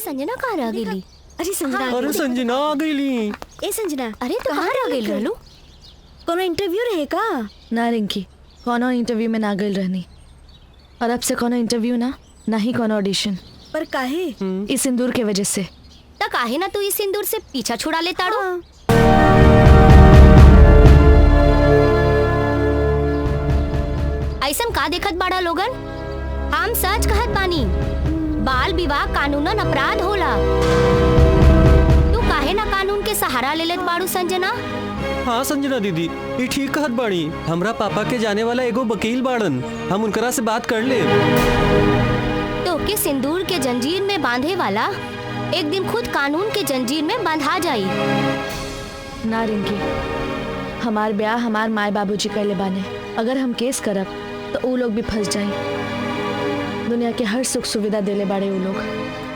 संजना कहाँ रह गेली? अरे संजना अरे संजना आ गईली। ए संजना अरे तो कहाँ रह गेल रहलू? कोनो इंटरव्यू रहे का? ना रिंकी, कोनो इंटरव्यू में ना गई रहनी और अब से कोनो इंटरव्यू ना ही कोनो ऑडिशन। पर काहे? इस सिंदूर के वजह से। त काहे ना तू इस सिंदूर से पीछा छुड़ा ले ताड़ू? ऐसन का देखत बाड़ा लोगन? हम सच कहत बानी, बाल विवाह कानूनन अपराध होला। तू काहे ना कानून के सहारा ले लेत बाड़ू संजना? हाँ संजना दीदी, ये ठीक कहत बाड़ी। हमरा पापा के जाने वाला एगो वकील बाड़न, हम उनकरा से बात कर ले। तो के सिंदूर के जंजीर में बांधे वाला एक दिन खुद कानून के जंजीर में बंधा जाई। ना रिंकी, हमार ब्याह हमार माए बाबूजी कर ले बाने। अगर हम केस करब तो वो लोग भी फंस जाए। दुनिया के हर सुख सुविधा देले बाड़े वो लोग।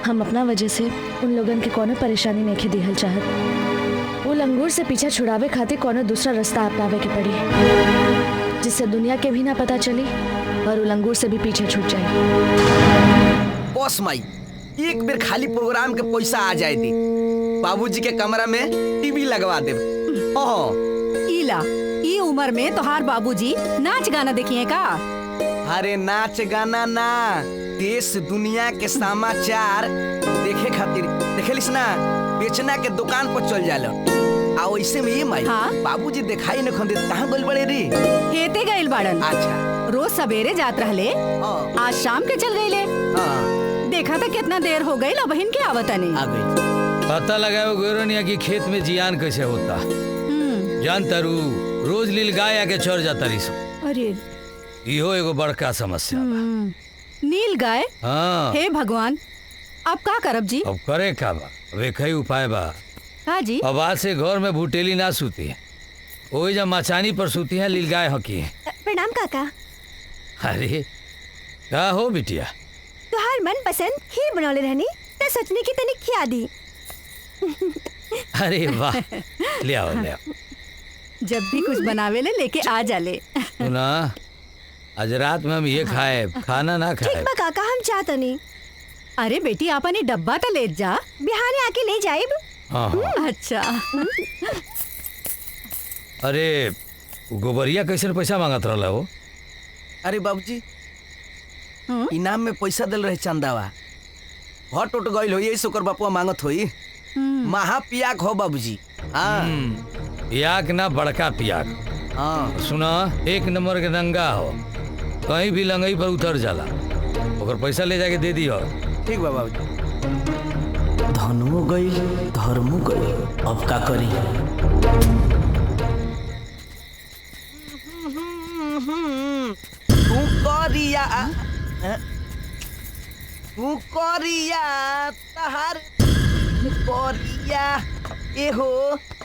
हम अपना वजह से उन लोगन के कोनो परेशानी नहीं दिहल चाहत। वो लंगूर से पीछा छुड़ावे खातिर कोनो दूसरा रास्ता अपनावे के पड़ी, जिससे दुनिया के भी ना पता चली और वो लंगूर से भी पीछे छूट जाए। बॉस माई, एक बेर खाली प्रोग्राम के पैसा आ जाए दी, बाबूजी के कमरा में टीवी लगवा दे। इला ई उम्र में तोहार बाबूजी नाच गाना देखिए का? अरे नाच गाना ना, देश दुनिया के समाचार देखे खातिर देखेलिस ना, बेचना के दुकान पर चल जालो। आ वैसे में ये माई, हाँ? बाबूजी दिखाई न खंदे कहां गइल बड़े रे? हेते गइल बाड़न। अच्छा, रोज सवेरे जात रहले, आज शाम के चल गइले। देखा था कितना देर हो गई, बहन के आवतनी आ गई। पता लगाओ गोरनिया की खेत में जियान कैसे होता। जानता रू, रोज लील गाय आके चढ़ जाता रही। अरे इहो एगो बड़का समस्या बा। नील गाय? हाँ। हे भगवान, अब का करब जी? अब करे का बा, अब एक ही उपाय बा। हाँ जी। अब आज से घर में भूटेली ना सूती है, वही जब मचानी पर सूती है लील गाय हकी है। प्रणाम काका। अरे का हो बिटिया? तोहार मन पसंद खीर बनौले रहनी त सोचने की तनिक खिया दी। अरे वाह, ले आओ ले आओ। जब भी कुछ बनावे ले लेके आ जाले। सुना, आज रात में हम ये खाए, खाना ना खाए। ठीक बा काका, हम चाहत नहीं। अरे बेटी, आपने डब्बा तो ले जा, बिहाने आके ले जाइब। हाँ। अच्छा। अरे गोबरिया कैसे पैसा मांगत रहा हो? अरे बाबूजी, इनाम में पैसा दिल रहे चंदावा, हट उठ गइल हो, यही शुक्र बापुआ मांगत होई। महा पियाक हो बाबूजी। हाँ। पियाक ना, बड़का पियाक। हाँ। सुना, एक नंबर के दंगा हो, कहीं भी लंगई पर उतर जाला, ओकर पैसा ले जाके दे दियो। ठीक बा बाबूजी। धनुओ गइल, धर्मो गइल, अब का करी? तू करिया, तू करिया, तहार करिया, एहो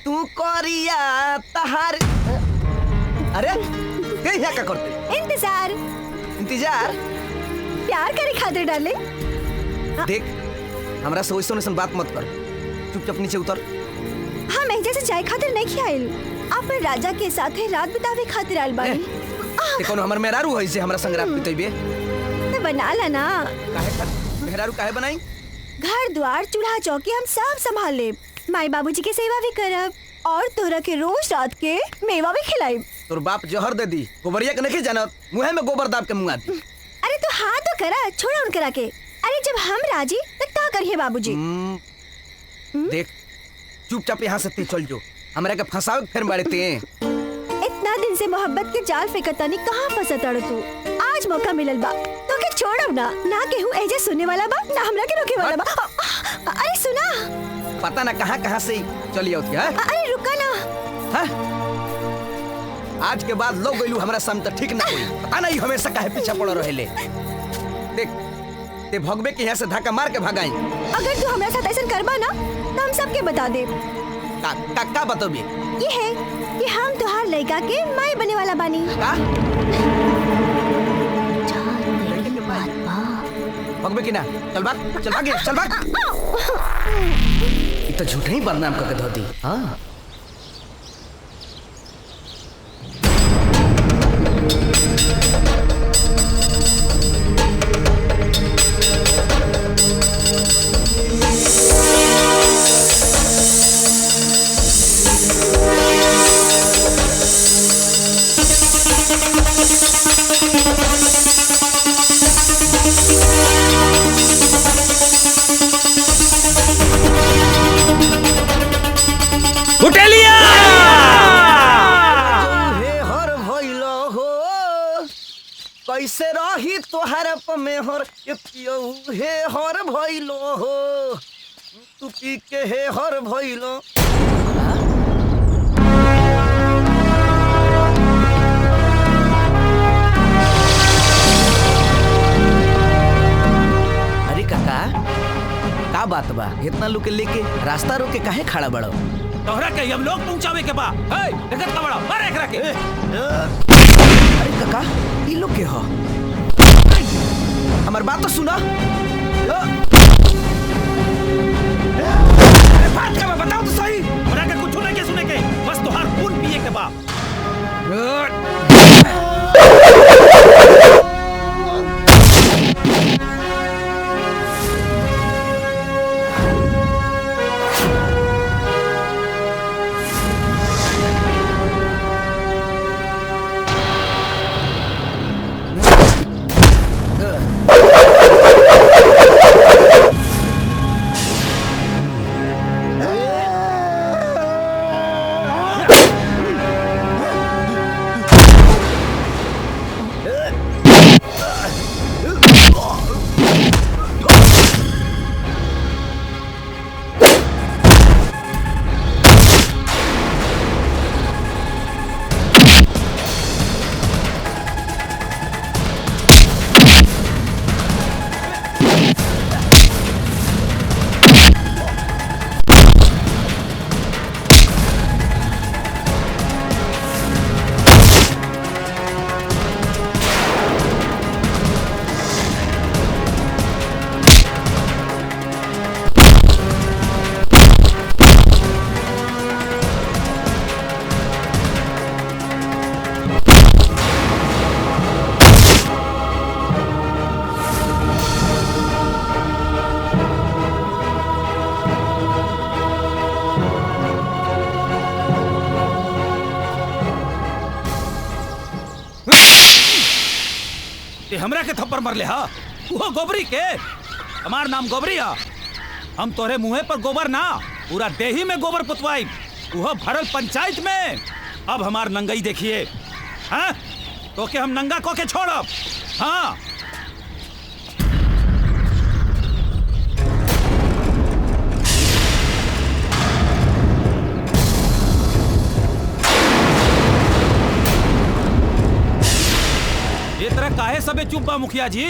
तू करिया, तहार। अरे कहीं क्या करते? इंतजार। इंतजार? प्यार करे खातिर डाले। देख, हमरा से वैसन बात मत कर, चुपचाप नीचे उतर। हम एजे से चाय खातिर नहीं खियाइल, अपन राजा के साथे रात बितावे खातिर आइल बानी। ते कोनो हमर मेहरारू होई से हमरा संग रात बिताइबे? ते बना ला ना। काहे मेहरारू काहे बनाई? घर द्वार चूल्हा चौकी हम सब संभाल लेब, माई बाबूजी के सेवा भी करब और तोरा के रोज रात के मेवा भी खिलाइब। तोर बाप जहर दे दी, गोबरिया के नहीं जानत, मुंह में गोबर दाब के मुंगा दी। अरे तो हाँ तो करा, छोड़ा उनकरा के। अरे जब हम राजी तो क्या करिए बाबूजी? देख, चुपचाप यहाँ से चल जो, हमरा के फंसावे फिर बाड़े ते। इतना दिन से मोहब्बत के जाल फेंकता नहीं, कहाँ फंसा तड़ तू? आज मौका मिलल बा तो के छोड़ब ना, ना केहू एजे सुनने वाला बा, ना हमरा के रोके वाला बा। अरे सुना, पता ना कहाँ से चली आओ क्या? अरे रुका ना। हाँ? आज के बाद लोग गइलू हमरा सामने ठीक ना होई, पता नहीं हमेशा काहे पीछा पड़ रहेले। देख, ते भगवे के यहाँ से धक्का मार के भगाई। अगर तू हमरा साथ ऐसा करबा ना तो हम सबके बता दे। का बतोबी? ये है कि हम तुहार लड़का के माई बने वाला बानी। का? भगवे की ना, चल भाग, चल भाग, चल भाग। तो झूठे ही बदनाम करके धोती। हाँ। बुटेलिया हे हर भइलो हो कैसे रही तोहर में हर हे हर भइलो हो तू पी के हे हर भइलो। अरे काका का बात बा इतना लोग के लेके रास्ता रोके काहे खड़ा बड़ो? तोहरा के हम लोग पहुंचावे के बा ए देखत का बड़ा मार एकरा के। अरे काका ई लोग के हो हमार बात तो सुना। अरे बात का बताओ तो सही हमरा के कुछ नहीं के सुने के बस तोहार खून पिए के बा। हमरा के थप्पड़ मार ले हा वो गोबरी के हमार नाम गोबरी हा हम तोरे मुंहे पर गोबर ना पूरा देही में गोबर पुतवाई वो भरल पंचायत में। अब हमार नंगाई देखिए हाँ तो के हम नंगा को के छोड़ब। हाँ ये तरह काहे सबे चुप बा मुखिया जी?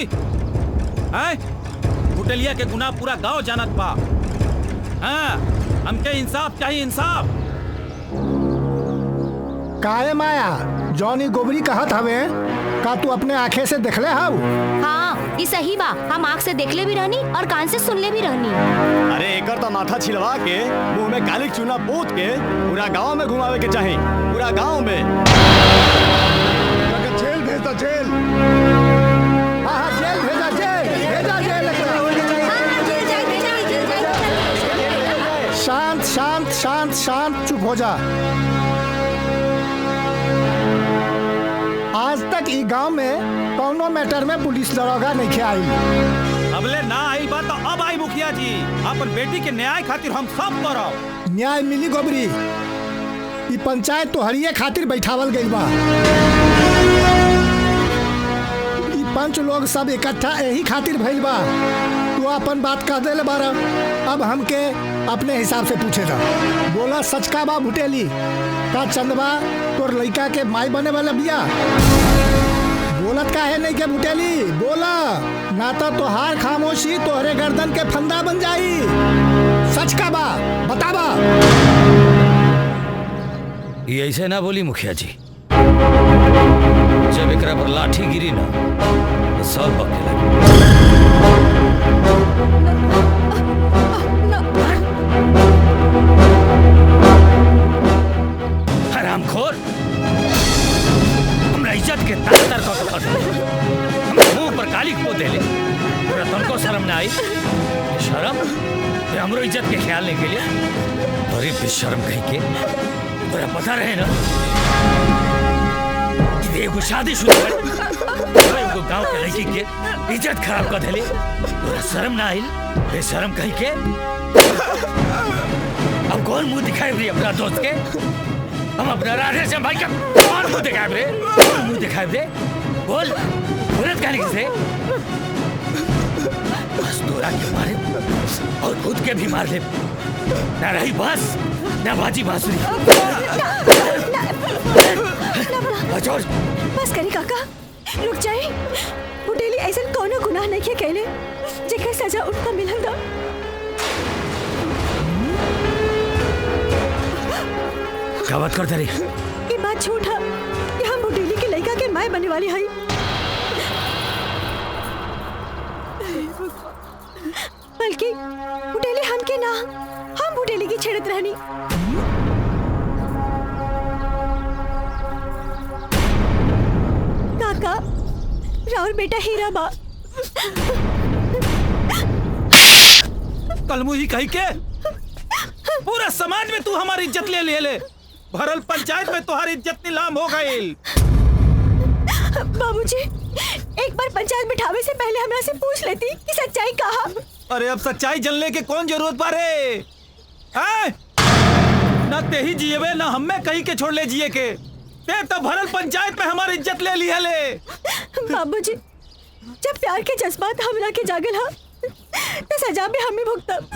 हैं बुटेलिया के गुनाह पूरा गांव जानत बा। हाँ हमके इंसाफ चाहिए इंसाफ। काहे माया जॉनी गोबरी कहत हवे का तू अपने आंखें से देखले हव? हाँ ये सही बा हम आँख से देखले भी रहनी और कान से सुनले भी रहनी। अरे एकर तो माथा छिलवा के मुंह में काली चूना पोत के पूरा गांव में घुमावे के चाही पूरा गांव में। जेल भेजा जेल। हाँ जेल भेजा जेल शांत शांत शांत शांत चुप हो जा। आज तक ई गांव में कौनो मैटर में पुलिस दरोगा नहीं आई। अबले ना आई बात तो अब आई मुखिया जी अपन बेटी के न्याय खातिर हम सब करब। न्याय मिली गोबरी ई पंचायत तो हरिये खातिर बैठावल गई बा। ई पंच लोग सब इकट्ठा यही खातिर भइल बा। तू अपन बात कह देले बारा अब हमके अपने हिसाब से पूछेगा। बोला सच का बा बुटेली का चंदबा तोर लड़का के माई बने वाला बिया? बोलत का है नहीं के बुटेली बोला ना तो तोहार खामोशी तोहरे गर्दन के फंदा बन जाई। सच का बा बताबा। ये ऐसे ना बोली मुखिया जी जब एकरा पर लाठी गिरी ना तो सब बके लगे। हरामखोर हमरा इज्जत के तार को खा दे हमरा मुंह पर गाली को दे ले पूरा तुमको शर्म ना आई? शर्म ये हमरो इज्जत के ख्याल नहीं के लिए बड़ी बेशर्म कहीं के तोरा पता रहे ना कि एगो शादीशुदा एगो गांव के लड़की के इज्जत खराब कर देले तोरा शर्म ना आइल? बेशर्म कहीं के हम कौन मुंह दिखाए रे अपना दोस्त के? हम अपना राधे श्याम भाई का कौन मुंह दिखाए रे? कौन मुंह दिखाए रे? बोल बोलत कहने किसे? बस तोरा के मारे और खुद के भी मार ले। ना रही बस ना बाजी बांसुरी। छोड़। बस करी काका, रुक जाए। बुटेली ऐसा कोनो गुनाह नहीं किया कहले जेकर सजा उनको मिलल दा। क्या बात करते रे? ये बात झूठ है कि हम बुटेली के लड़का के माय बनने वाली हई। बल्कि बुटेली हम के ना, हम बुटेली की छेड़त रहनी। काका, राउर बेटा हीरा बा। कलमुही कही के पूरा समाज में तू हमारी इज्जत ले भरल पंचायत में तुम्हारी इज्जत नीलाम हो गई। बाबूजी, एक बार पंचायत बिठावे से पहले हमरा से पूछ लेती कि सच्चाई कहा। अरे अब सच्चाई जानने के कौन जरूरत बारे? हैं? ना ते ही जिएबे ना हमें कहीं के छोड़ ले जिए के। ते तो भरल पंचायत में हमारी इज्जत ले ली है ले। बाबूजी, जब प्यार के जज्बात हमरा के जागल हा तो सजा भी हमें भुगतब।